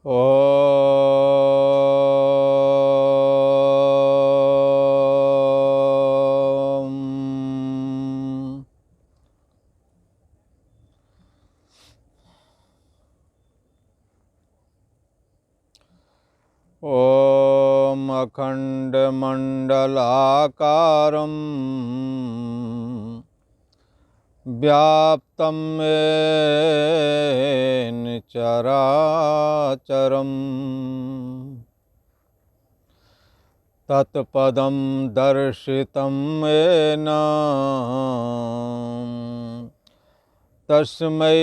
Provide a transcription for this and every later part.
ओम। ओम अखंडमंडलाकारं व्याप्तं येन चराचरं तत्पदं दर्शितं येन तस्मै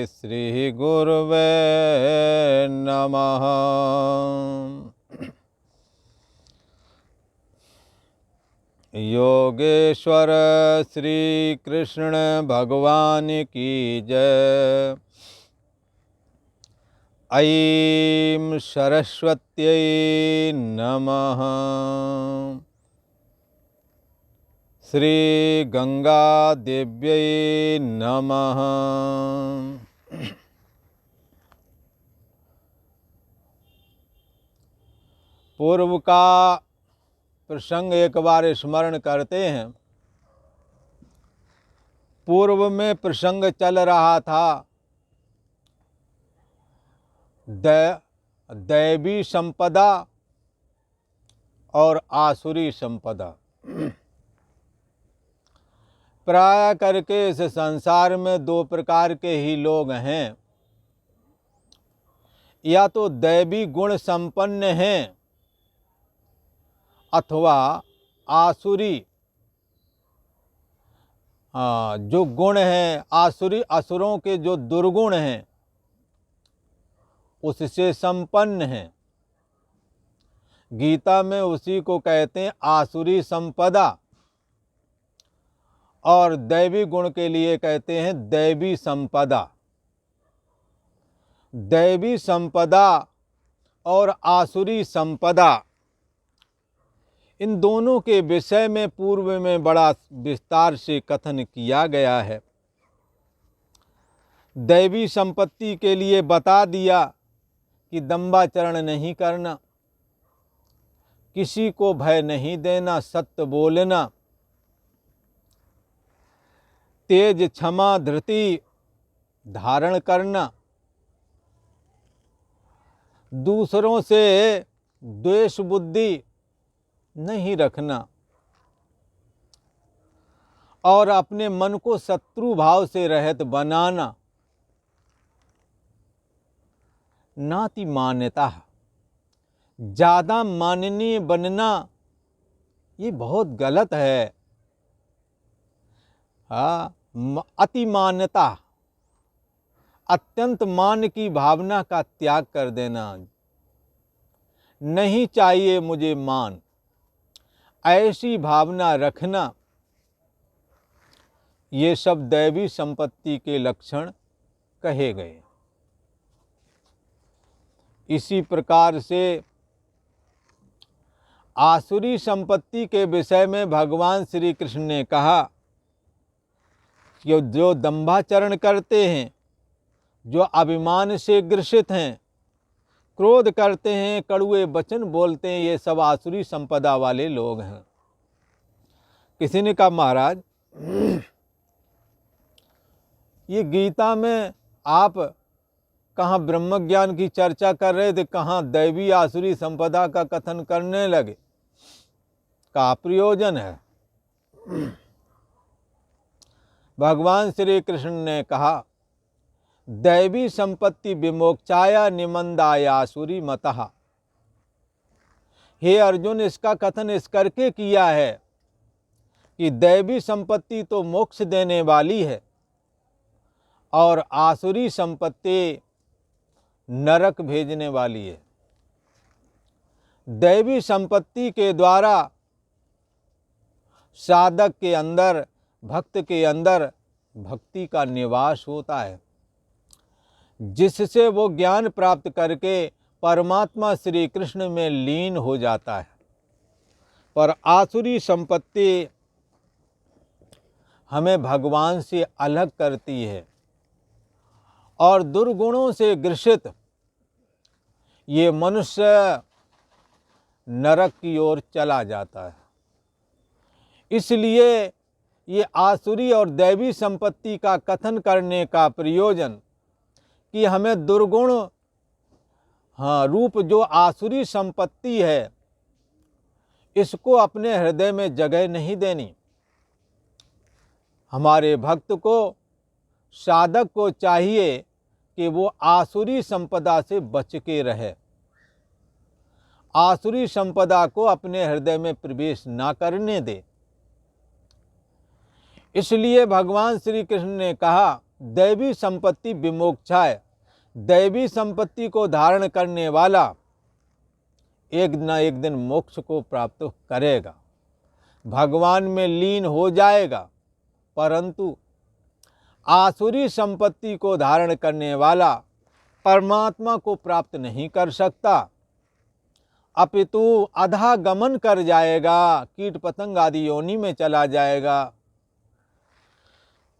श्री गुरवे नमः। योगेश्वर श्री कृष्ण भगवान की जय। ऐं सरस्वत्यै नमः। श्री गंगा देव्यै नमः। पूर्व का प्रसंग एक बार स्मरण करते हैं। पूर्व में प्रसंग चल रहा था दैवी संपदा और आसुरी संपदा। प्राय करके इस संसार में दो प्रकार के ही लोग हैं, या तो दैवी गुण संपन्न हैं अथवा आसुरी जो गुण हैं, आसुरी असुरों के जो दुर्गुण हैं उससे संपन्न हैं। गीता में उसी को कहते हैं आसुरी संपदा, और दैवी गुण के लिए कहते हैं दैवी संपदा। दैवी संपदा और आसुरी संपदा, इन दोनों के विषय में पूर्व में बड़ा विस्तार से कथन किया गया है। दैवी संपत्ति के लिए बता दिया कि दंभाचरण नहीं करना, किसी को भय नहीं देना, सत्य बोलना, तेज क्षमा धृति धारण करना, दूसरों से द्वेष बुद्धि नहीं रखना, और अपने मन को शत्रु भाव से रहित बनाना। नाति मान्यता, ज़्यादा माननीय बनना ये बहुत गलत है। अति मान्यता, अत्यंत मान की भावना का त्याग कर देना। नहीं चाहिए मुझे मान, ऐसी भावना रखना, ये सब दैवी संपत्ति के लक्षण कहे गए। इसी प्रकार से आसुरी संपत्ति के विषय में भगवान श्री कृष्ण ने कहा कि जो दंभाचरण करते हैं, जो अभिमान से ग्रसित हैं, क्रोध करते हैं, कड़ुए वचन बोलते हैं, ये सब आसुरी संपदा वाले लोग हैं। किसी ने कहा महाराज ये गीता में आप कहाँ ब्रह्म ज्ञान की चर्चा कर रहे थे, कहाँ दैवी आसुरी संपदा का कथन करने लगे, का प्रयोजन है। भगवान श्री कृष्ण ने कहा दैवी संपत्ति विमोक्षाय निमंदाय आसुरी मतः। हे अर्जुन, इसका कथन इस करके किया है कि दैवी संपत्ति तो मोक्ष देने वाली है और आसुरी संपत्ति नरक भेजने वाली है। दैवी संपत्ति के द्वारा साधक के अंदर, भक्त के अंदर भक्ति का निवास होता है, जिससे वो ज्ञान प्राप्त करके परमात्मा श्री कृष्ण में लीन हो जाता है। पर आसुरी संपत्ति हमें भगवान से अलग करती है और दुर्गुणों से ग्रसित ये मनुष्य नरक की ओर चला जाता है। इसलिए ये आसुरी और दैवी संपत्ति का कथन करने का प्रयोजन कि हमें दुर्गुण रूप जो आसुरी संपत्ति है इसको अपने हृदय में जगह नहीं देनी। हमारे भक्त को, साधक को चाहिए कि वो आसुरी संपदा से बच के रहे, आसुरी संपदा को अपने हृदय में प्रवेश ना करने दे। इसलिए भगवान श्री कृष्ण ने कहा दैवी संपत्ति विमोक्षा है। दैवी संपत्ति को धारण करने वाला एक न एक दिन मोक्ष को प्राप्त करेगा, भगवान में लीन हो जाएगा। परंतु आसुरी संपत्ति को धारण करने वाला परमात्मा को प्राप्त नहीं कर सकता, अपितु अधा गमन कर जाएगा, कीट पतंग आदि योनि में चला जाएगा।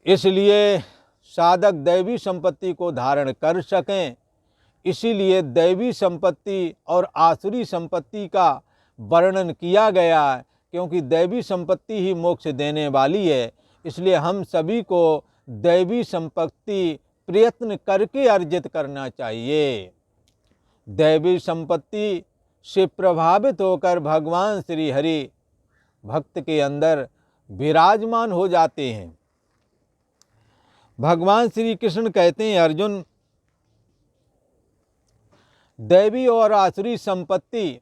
इसलिए साधक दैवी संपत्ति को धारण कर सकें, इसीलिए दैवी संपत्ति और आसुरी संपत्ति का वर्णन किया गया है, क्योंकि दैवी संपत्ति ही मोक्ष देने वाली है। इसलिए हम सभी को दैवी संपत्ति प्रयत्न करके अर्जित करना चाहिए। दैवी संपत्ति से प्रभावित होकर भगवान श्री हरि भक्त के अंदर विराजमान हो जाते हैं। भगवान श्री कृष्ण कहते हैं, अर्जुन, दैवी और आसुरी संपत्ति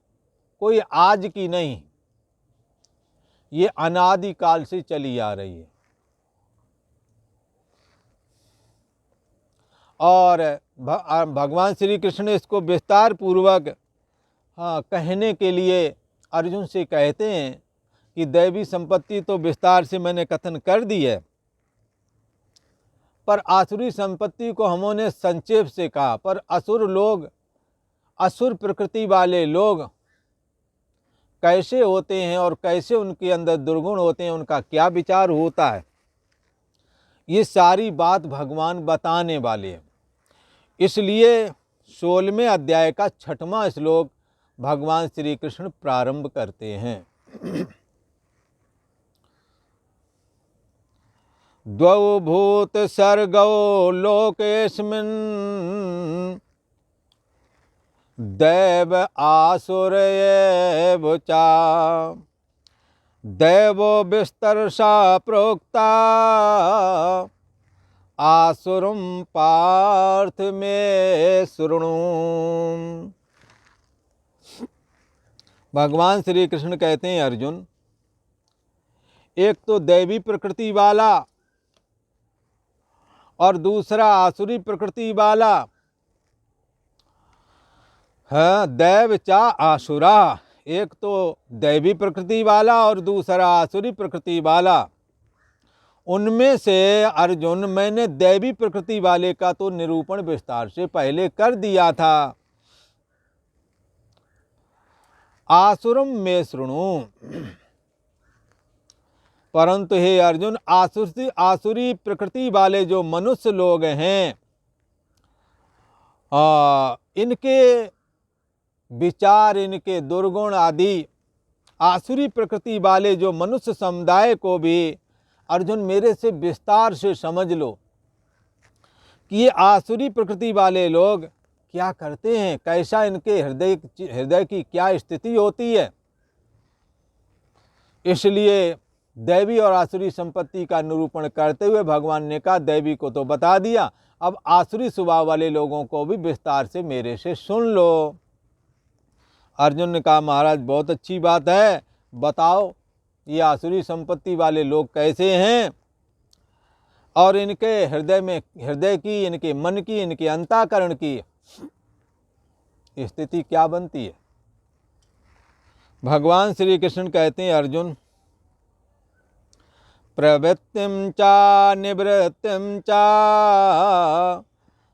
कोई आज की नहीं, ये अनादि काल से चली आ रही है। और भगवान श्री कृष्ण इसको विस्तार पूर्वक कहने के लिए अर्जुन से कहते हैं कि दैवी संपत्ति तो विस्तार से मैंने कथन कर दी है, पर आसुरी संपत्ति को हमने संक्षेप से कहा। पर असुर लोग, असुर प्रकृति वाले लोग कैसे होते हैं और कैसे उनके अंदर दुर्गुण होते हैं, उनका क्या विचार होता है, ये सारी बात भगवान बताने वाले हैं। इसलिए 16वें अध्याय का 6वां श्लोक भगवान श्री कृष्ण प्रारंभ करते हैं। द्वौ भूत सर्गौ लोकेस्मिन् दैव आसुर एव चा दैवो विस्तरसा प्रोक्ता आसुरम पार्थ में शृणु। भगवान श्री कृष्ण कहते हैं, अर्जुन, एक तो दैवी प्रकृति वाला और दूसरा आसुरी प्रकृति वाला है। दैव चा आसुरा, एक तो दैवी प्रकृति वाला और दूसरा आसुरी प्रकृति वाला। उनमें से अर्जुन, मैंने दैवी प्रकृति वाले का तो निरूपण विस्तार से पहले कर दिया था। आसुरम में शृणु, परंतु हे अर्जुन, आसुरी प्रकृति वाले जो मनुष्य लोग हैं, इनके विचार, इनके दुर्गुण आदि, आसुरी प्रकृति वाले जो मनुष्य समुदाय को भी अर्जुन मेरे से विस्तार से समझ लो कि ये आसुरी प्रकृति वाले लोग क्या करते हैं, कैसा इनके हृदय की क्या स्थिति होती है। इसलिए दैवी और आसुरी संपत्ति का निरूपण करते हुए भगवान ने कहा, दैवी को तो बता दिया, अब आसुरी स्वभाव वाले लोगों को भी विस्तार से मेरे से सुन लो। अर्जुन ने कहा, महाराज बहुत अच्छी बात है, बताओ ये आसुरी संपत्ति वाले लोग कैसे हैं और इनके हृदय की, इनके मन की, इनके अंतःकरण की स्थिति क्या बनती है। भगवान श्री कृष्ण कहते हैं, अर्जुन, प्रवृत्तिम चा निवृत्तिम चा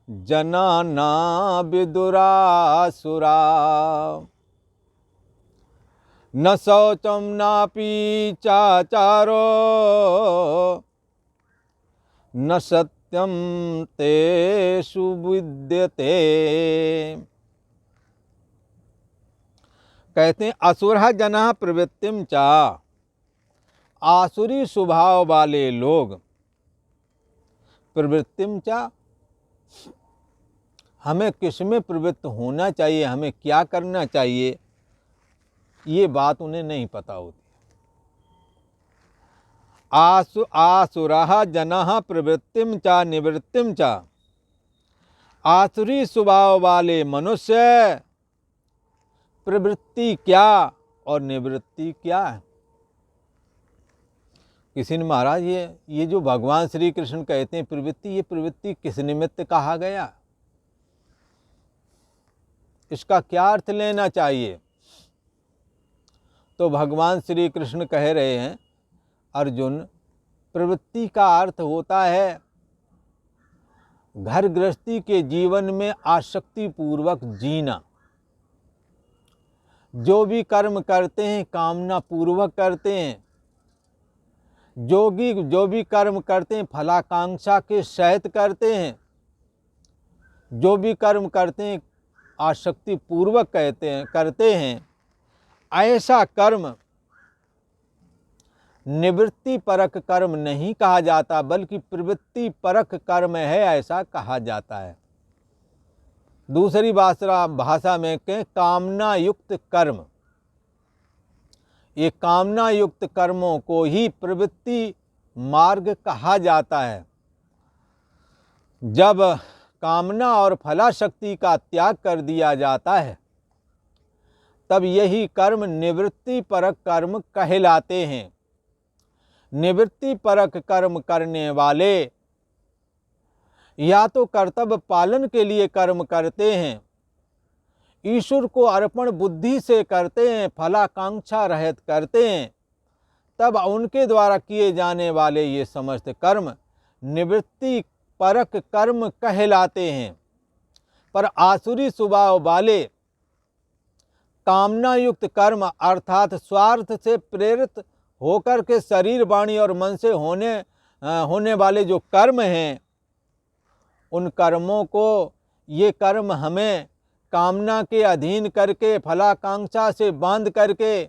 जनाना विदुरासुरा न शौचम नापि चाचारो न प्रवृत्त्यम तेषु विद्यते। कहते हैं असुरः जनः प्रवृत्तिम चा, आसुरी स्वभाव वाले लोग, प्रवृत्तिम चा, हमें किस में प्रवृत्त होना चाहिए, हमें क्या करना चाहिए, ये बात उन्हें नहीं पता होती। आसुरः जनः प्रवृत्तिम चा निवृत्तिम चा, आसुरी स्वभाव वाले मनुष्य प्रवृत्ति क्या और निवृत्ति क्या है। किसी ने महाराज ये जो भगवान श्री कृष्ण कहते हैं प्रवृत्ति, ये प्रवृत्ति किस निमित्त कहा गया, इसका क्या अर्थ लेना चाहिए। तो भगवान श्री कृष्ण कह रहे हैं, अर्जुन, प्रवृत्ति का अर्थ होता है घर गृहस्थी के जीवन में आसक्ति पूर्वक जीना। जो भी कर्म करते हैं कामना पूर्वक करते हैं, जो भी कर्म करते हैं फलाकांक्षा के सहित करते हैं, जो भी कर्म करते हैं आसक्ति पूर्वक करते हैं, ऐसा कर्म निवृत्ति परक कर्म नहीं कहा जाता, बल्कि प्रवृत्ति परक कर्म है, ऐसा कहा जाता है। दूसरी भाषा में कहें कामना युक्त कर्म, ये कामना युक्त कर्मों को ही प्रवृत्ति मार्ग कहा जाता है। जब कामना और फलाशक्ति का त्याग कर दिया जाता है, तब यही कर्म निवृत्ति परक कर्म कहलाते हैं। निवृत्ति परक कर्म करने वाले या तो कर्तव्य पालन के लिए कर्म करते हैं, ईश्वर को अर्पण बुद्धि से करते हैं, फलाकांक्षा रहित करते हैं, तब उनके द्वारा किए जाने वाले ये समस्त कर्म निवृत्ति परक कर्म कहलाते हैं। पर आसुरी स्वभाव वाले कामना युक्त कर्म अर्थात स्वार्थ से प्रेरित होकर के शरीर वाणी और मन से होने वाले जो कर्म हैं, उन कर्मों को, ये कर्म हमें कामना के अधीन करके फलाकांक्षा से बांध करके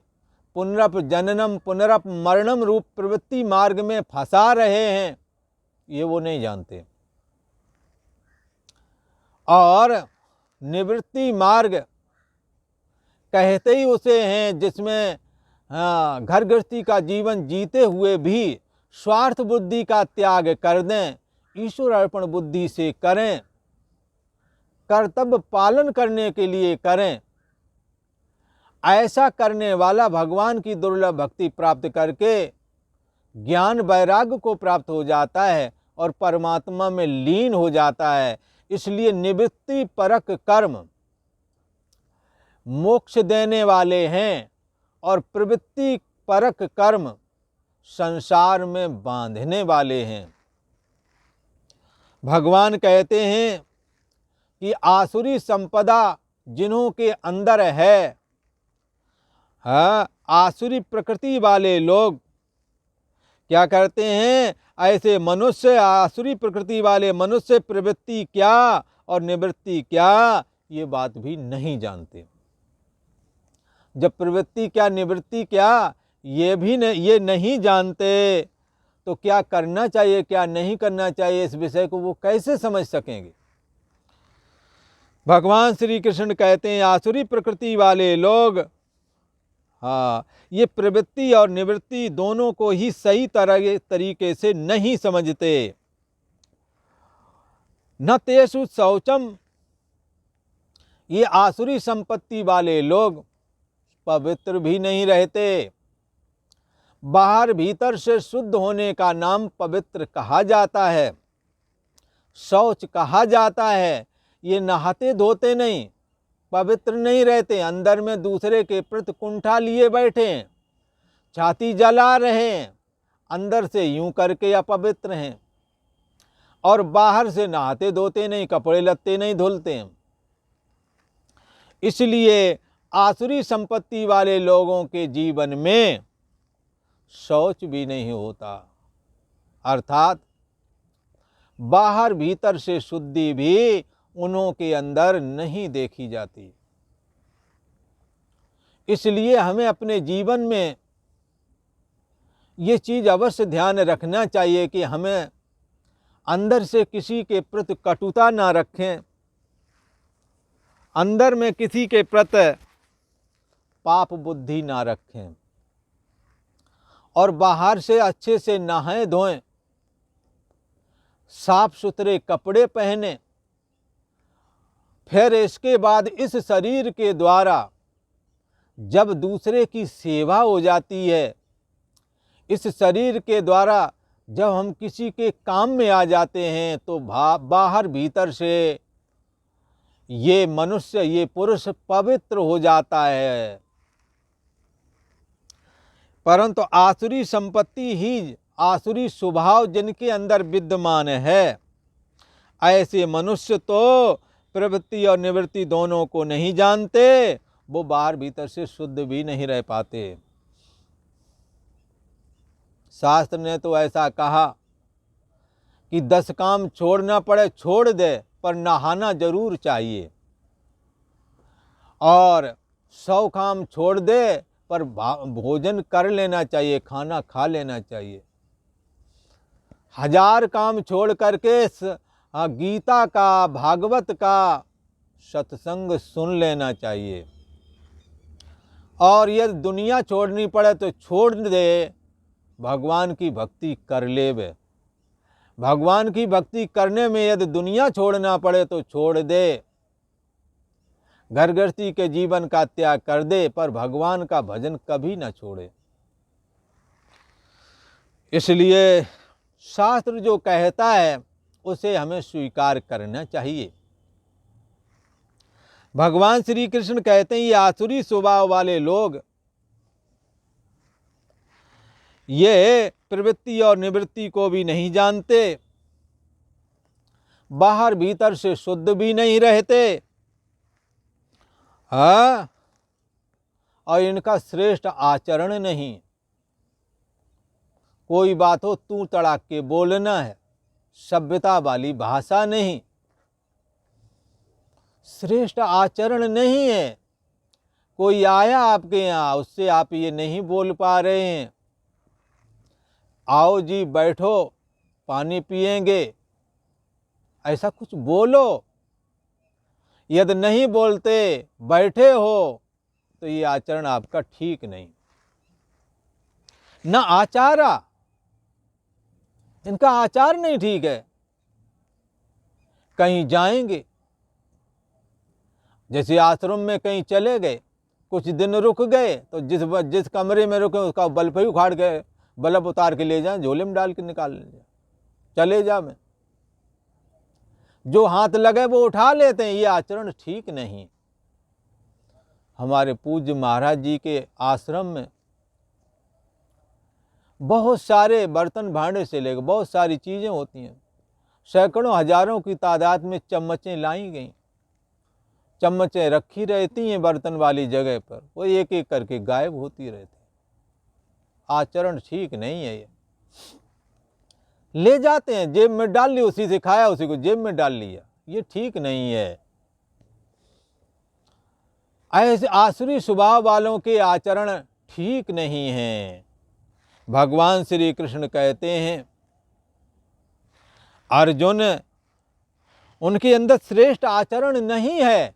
पुनरप जननम पुनरप मरणम रूप प्रवृत्ति मार्ग में फंसा रहे हैं, ये वो नहीं जानते। और निवृत्ति मार्ग कहते ही उसे हैं जिसमें घर गृहस्थी का जीवन जीते हुए भी स्वार्थ बुद्धि का त्याग कर दें, ईश्वर अर्पण बुद्धि से करें, कर्तव्य पालन करने के लिए करें। ऐसा करने वाला भगवान की दुर्लभ भक्ति प्राप्त करके ज्ञान वैराग्य को प्राप्त हो जाता है और परमात्मा में लीन हो जाता है। इसलिए निवृत्ति परक कर्म मोक्ष देने वाले हैं और प्रवृत्ति परक कर्म संसार में बांधने वाले हैं। भगवान कहते हैं कि आसुरी संपदा जिन्हों के अंदर है, आसुरी प्रकृति वाले लोग क्या करते हैं, ऐसे मनुष्य, आसुरी प्रकृति वाले मनुष्य प्रवृत्ति क्या और निवृत्ति क्या, ये बात भी नहीं जानते। जब प्रवृत्ति क्या निवृत्ति क्या ये नहीं जानते, तो क्या करना चाहिए क्या नहीं करना चाहिए, इस विषय को वो कैसे समझ सकेंगे। भगवान श्री कृष्ण कहते हैं आसुरी प्रकृति वाले लोग ये प्रवृत्ति और निवृत्ति दोनों को ही सही तरीके से नहीं समझते। न तेषु शौचम, ये आसुरी संपत्ति वाले लोग पवित्र भी नहीं रहते। बाहर भीतर से शुद्ध होने का नाम पवित्र कहा जाता है, शौच कहा जाता है। ये नहाते धोते नहीं, पवित्र नहीं रहते, अंदर में दूसरे के प्रति कुंठा लिए बैठे हैं, छाती जला रहे हैं, अंदर से यूं करके अपवित्र हैं, और बाहर से नहाते धोते नहीं, कपड़े लत्ते नहीं धुलते हैं। इसलिए आसुरी संपत्ति वाले लोगों के जीवन में शौच भी नहीं होता, अर्थात बाहर भीतर से शुद्धि भी उन्हों के अंदर नहीं देखी जाती। इसलिए हमें अपने जीवन में ये चीज़ अवश्य ध्यान रखना चाहिए कि हमें अंदर से किसी के प्रति कटुता ना रखें, अंदर में किसी के प्रति पाप बुद्धि ना रखें, और बाहर से अच्छे से नहाएं धोएं, साफ सुथरे कपड़े पहने, फिर इसके बाद इस शरीर के द्वारा जब दूसरे की सेवा हो जाती है, इस शरीर के द्वारा जब हम किसी के काम में आ जाते हैं, तो बाहर भीतर से ये मनुष्य, ये पुरुष पवित्र हो जाता है। परंतु आसुरी संपत्ति ही, आसुरी स्वभाव जिनके अंदर विद्यमान है, ऐसे मनुष्य तो प्रवृत्ति और निवृत्ति दोनों को नहीं जानते, वो बाहर भीतर से शुद्ध भी नहीं रह पाते। शास्त्र ने तो ऐसा कहा कि 10 काम छोड़ना पड़े छोड़ दे, पर नहाना जरूर चाहिए, और 100 काम छोड़ दे पर भोजन कर लेना चाहिए, खाना खा लेना चाहिए। 1000 काम छोड़ करके गीता का, भागवत का सत्संग सुन लेना चाहिए, और यदि दुनिया छोड़नी पड़े तो छोड़ दे, भगवान की भक्ति कर ले। भगवान की भक्ति करने में यदि दुनिया छोड़ना पड़े तो छोड़ दे, घर गृहस्थी के जीवन का त्याग कर दे, पर भगवान का भजन कभी न छोड़े। इसलिए शास्त्र जो कहता है उसे हमें स्वीकार करना चाहिए। भगवान श्री कृष्ण कहते हैं ये आसुरी स्वभाव वाले लोग, ये प्रवृत्ति और निवृत्ति को भी नहीं जानते, बाहर भीतर से शुद्ध भी नहीं रहते, हाँ, और इनका श्रेष्ठ आचरण नहीं। कोई बात हो तू तड़ाक के बोलना है, सभ्यता वाली भाषा नहीं, श्रेष्ठ आचरण नहीं है। कोई आया आपके यहाँ, उससे आप ये नहीं बोल पा रहे हैं, आओ जी बैठो पानी पिएंगे, ऐसा कुछ बोलो। यदि नहीं बोलते, बैठे हो, तो ये आचरण आपका ठीक नहीं। न आचारा, इनका आचार नहीं ठीक है। कहीं जाएंगे, जैसे आश्रम में कहीं चले गए, कुछ दिन रुक गए, तो जिस कमरे में रुके उसका बल्ब ही उखाड़ गए, बल्ब उतार के ले जाएं, झोले में डाल के निकाल ले जाए, चले जा में जो हाथ लगे वो उठा लेते हैं। ये आचरण ठीक नहीं। हमारे पूज्य महाराज जी के आश्रम में बहुत सारे बर्तन भांडे से लेकर बहुत सारी चीज़ें होती हैं, सैकड़ों हजारों की तादाद में चम्मचें लाई गई, चम्मचें रखी रहती हैं बर्तन वाली जगह पर, वो एक एक करके गायब होती रहती। आचरण ठीक नहीं है। ये ले जाते हैं, जेब में डाल ली, उसी से खाया, उसी को जेब में डाल लिया, ये ठीक नहीं है। ऐसे आसुरी स्वभाव वालों के आचरण ठीक नहीं हैं। भगवान श्री कृष्ण कहते हैं, अर्जुन, उनके अंदर श्रेष्ठ आचरण नहीं है।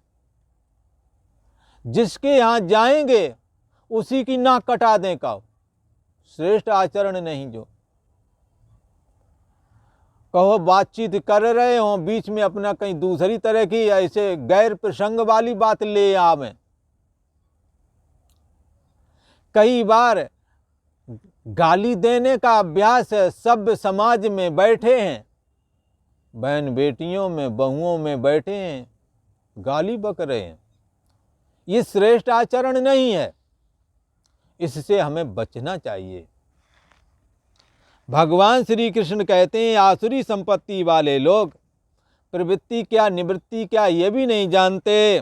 जिसके यहां जाएंगे उसी की नाक कटा दें का श्रेष्ठ आचरण नहीं। जो कहो बातचीत कर रहे हो, बीच में अपना कहीं दूसरी तरह की ऐसे गैर प्रसंग वाली बात ले आवे। कई बार गाली देने का अभ्यास सभ्य समाज में बैठे हैं, बहन बेटियों में, बहुओं में बैठे हैं, गाली बक रहे हैं। ये श्रेष्ठ आचरण नहीं है, इससे हमें बचना चाहिए। भगवान श्री कृष्ण कहते हैं आसुरी संपत्ति वाले लोग प्रवृत्ति क्या निवृत्ति क्या ये भी नहीं जानते,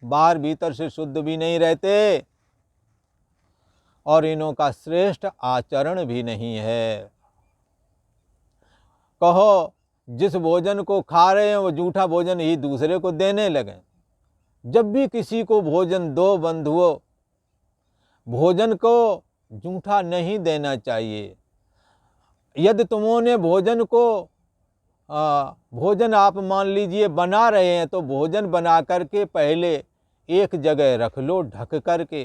बाहर भीतर से शुद्ध भी नहीं रहते, और इन्हों का श्रेष्ठ आचरण भी नहीं है। कहो जिस भोजन को खा रहे हैं वो झूठा भोजन ही दूसरे को देने लगें। जब भी किसी को भोजन दो बंधुओं, भोजन को झूठा नहीं देना चाहिए। यदि तुमने भोजन को भोजन आप मान लीजिए बना रहे हैं तो भोजन बना करके पहले एक जगह रख लो ढक करके।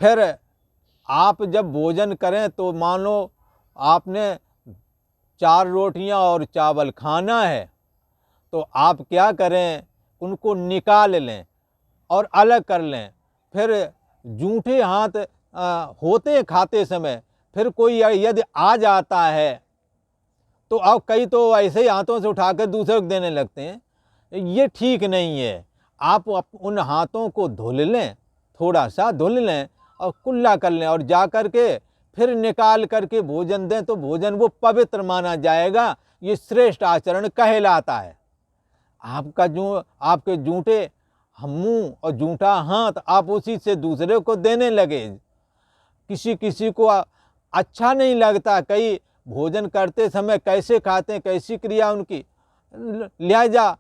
फिर आप जब भोजन करें तो मान लो आपने 4 रोटियां और चावल खाना है, तो आप क्या करें, उनको निकाल लें और अलग कर लें। फिर जूठे हाथ होते खाते समय फिर कोई यदि आ जाता है तो अब कई तो ऐसे ही हाथों से उठाकर दूसरे को देने लगते हैं। ये ठीक नहीं है। आप उन हाथों को धुल लें, थोड़ा सा धुल लें और कुल्ला कर लें और जा कर के फिर निकाल करके भोजन दें, तो भोजन वो पवित्र माना जाएगा। ये श्रेष्ठ आचरण कहलाता है। आपके जूठे मुँह और जूठा हाथ आप उसी से दूसरे को देने लगे। किसी को अच्छा नहीं लगता, कई भोजन करते समय कैसे खाते हैं, कैसी क्रिया उनकी, लिहाजा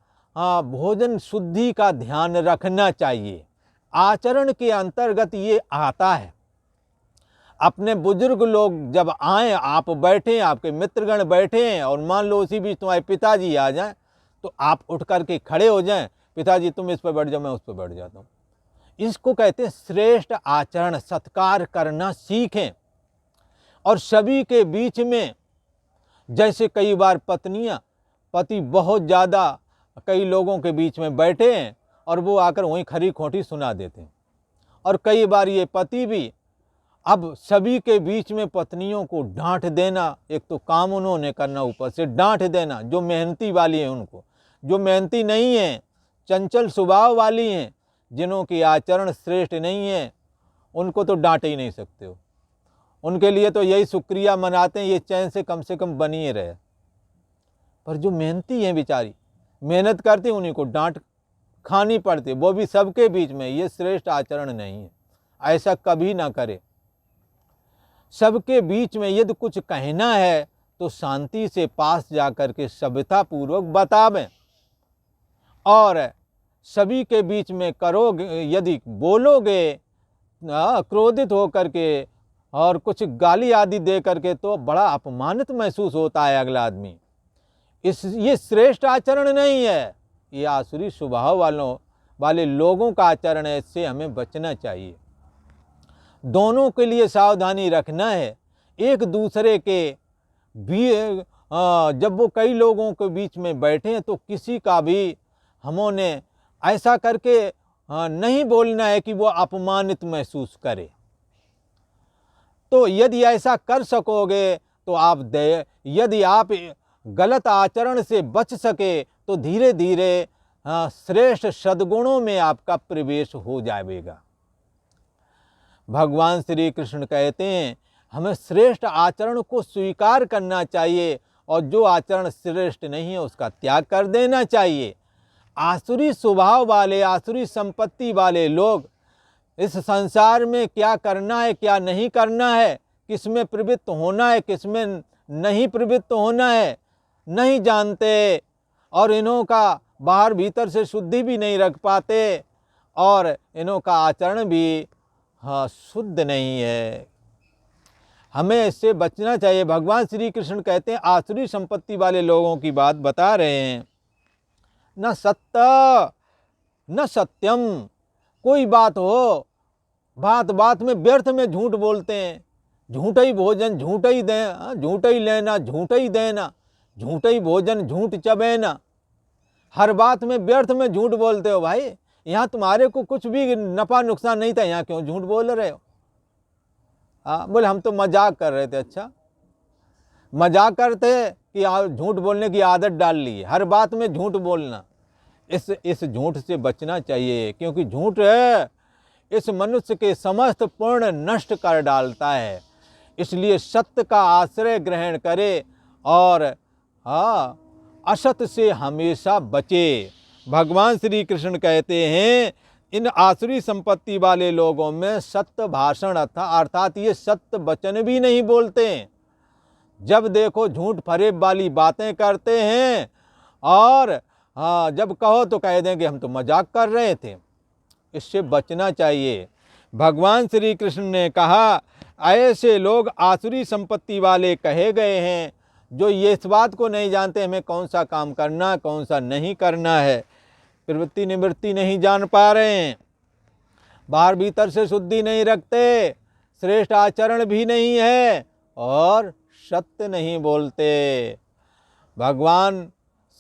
भोजन शुद्धि का ध्यान रखना चाहिए। आचरण के अंतर्गत ये आता है। अपने बुजुर्ग लोग जब आए, आप बैठे, आपके मित्रगण बैठे हैं और मान लो उसी बीच तुम्हारे पिताजी आ जाएं, तो आप उठ करके खड़े हो जाएं, पिताजी तुम इस पर बैठ जाओ, मैं उस पर बैठ जाता हूँ। इसको कहते हैं श्रेष्ठ आचरण। सत्कार करना सीखें। और सभी के बीच में, जैसे कई बार पति बहुत ज़्यादा कई लोगों के बीच में बैठे हैं और वो आकर वहीं खरी खोटी सुना देते हैं। और कई बार ये पति भी अब सभी के बीच में पत्नियों को डांट देना, एक तो काम उन्होंने करना, ऊपर से डांट देना। जो मेहनती वाली हैं उनको, जो मेहनती नहीं हैं, चंचल स्वभाव वाली हैं, जिन्हों की आचरण श्रेष्ठ नहीं है, उनको तो डांट ही नहीं सकते हो। उनके लिए तो यही शुक्रिया मनाते हैं, ये चैन से कम बनी रहे। पर जो मेहनती हैं, बेचारी मेहनत करती, उन्हीं को डांट खानी पड़ती, वो भी सबके बीच में। ये श्रेष्ठ आचरण नहीं है। ऐसा कभी ना करे। सबके बीच में यदि कुछ कहना है तो शांति से पास जाकर के सभ्यतापूर्वक बतावें। और सभी के बीच में करोगे, यदि बोलोगे क्रोधित होकर के और कुछ गाली आदि दे करके, तो बड़ा अपमानित महसूस होता है अगला आदमी। ये श्रेष्ठ आचरण नहीं है। ये आसुरी स्वभाव वाले लोगों का आचरण है। इससे हमें बचना चाहिए। दोनों के लिए सावधानी रखना है। एक दूसरे के भी जब वो कई लोगों के बीच में बैठे हैं तो किसी का भी हमने ऐसा करके नहीं बोलना है कि वो अपमानित महसूस करे। तो यदि ऐसा कर सकोगे तो यदि आप गलत आचरण से बच सके तो धीरे धीरे श्रेष्ठ सद्गुणों में आपका प्रवेश हो जाएगा। भगवान श्री कृष्ण कहते हैं हमें श्रेष्ठ आचरण को स्वीकार करना चाहिए और जो आचरण श्रेष्ठ नहीं है उसका त्याग कर देना चाहिए। आसुरी स्वभाव वाले, आसुरी संपत्ति वाले लोग इस संसार में क्या करना है, क्या नहीं करना है, किस में प्रवृत्त होना है, किस में नहीं प्रवृत्त होना है, नहीं जानते। और इन्हों का बाहर भीतर से शुद्धि भी नहीं रख पाते और इन्हों का आचरण भी शुद्ध नहीं है। हमें इससे बचना चाहिए। भगवान श्री कृष्ण कहते हैं आसुरी संपत्ति वाले लोगों की बात बता रहे हैं। न सत्य न सत्यम। कोई बात हो, बात बात में व्यर्थ में झूठ बोलते हैं। झूठा ही भोजन झूठा ही देना, झूठा ही लेना, झूठा ही देना, झूठा ही भोजन झूठ चबेना। हर बात में व्यर्थ में झूठ बोलते हो। भाई यहाँ तुम्हारे को कुछ भी नफा नुकसान नहीं था, यहाँ क्यों झूठ बोल रहे हो? बोले हम तो मजाक कर रहे थे। अच्छा, मजाक करते कि झूठ बोलने की आदत डाल ली है, हर बात में झूठ बोलना। इस झूठ से बचना चाहिए, क्योंकि झूठ है इस मनुष्य के समस्त पूर्ण नष्ट कर डालता है। इसलिए सत्य का आश्रय ग्रहण करे और असत्य से हमेशा बचे। भगवान श्री कृष्ण कहते हैं इन आसुरी संपत्ति वाले लोगों में सत्य भाषण अर्थात ये सत्य वचन भी नहीं बोलते। जब देखो झूठ फरेब वाली बातें करते हैं, और जब कहो तो कह दें कि हम तो मजाक कर रहे थे। इससे बचना चाहिए। भगवान श्री कृष्ण ने कहा, ऐसे लोग आसुरी संपत्ति वाले कहे गए हैं जो ये इस बात को नहीं जानते हमें कौन सा काम करना कौन सा नहीं करना है, प्रवृत्ति निवृत्ति नहीं जान पा रहे हैं, बाहर भीतर से शुद्धि नहीं रखते, श्रेष्ठ आचरण भी नहीं है और सत्य नहीं बोलते। भगवान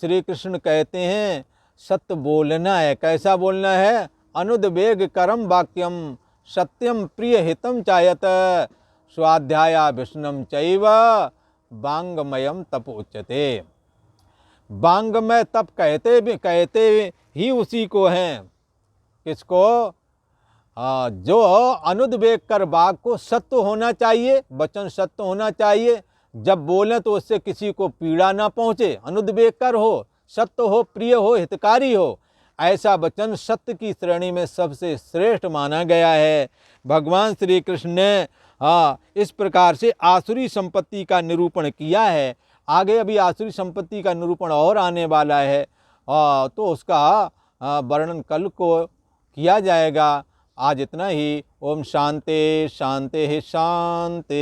श्री कृष्ण कहते हैं सत्य बोलना है। कैसा बोलना है? अनुद्वेग करम वाक्यम सत्यम प्रिय हितम चायत स्वाध्याया विष्णुम चैव वांगमयम तप उच्यते। वांगमय तप कहते ही उसी को हैं। किसको? जो अनुद्वेग कर वाक को सत्य होना चाहिए, वचन सत्य होना चाहिए, जब बोलें तो उससे किसी को पीड़ा ना पहुँचे, अनुद्वेग कर हो, सत्य हो, प्रिय हो, हितकारी हो, ऐसा वचन सत्य की श्रेणी में सबसे श्रेष्ठ माना गया है। भगवान श्री कृष्ण ने इस प्रकार से आसुरी संपत्ति का निरूपण किया है। आगे अभी आसुरी संपत्ति का निरूपण और आने वाला है, तो उसका वर्णन कल को किया जाएगा। आज इतना ही। ओम शांति शांति शांति।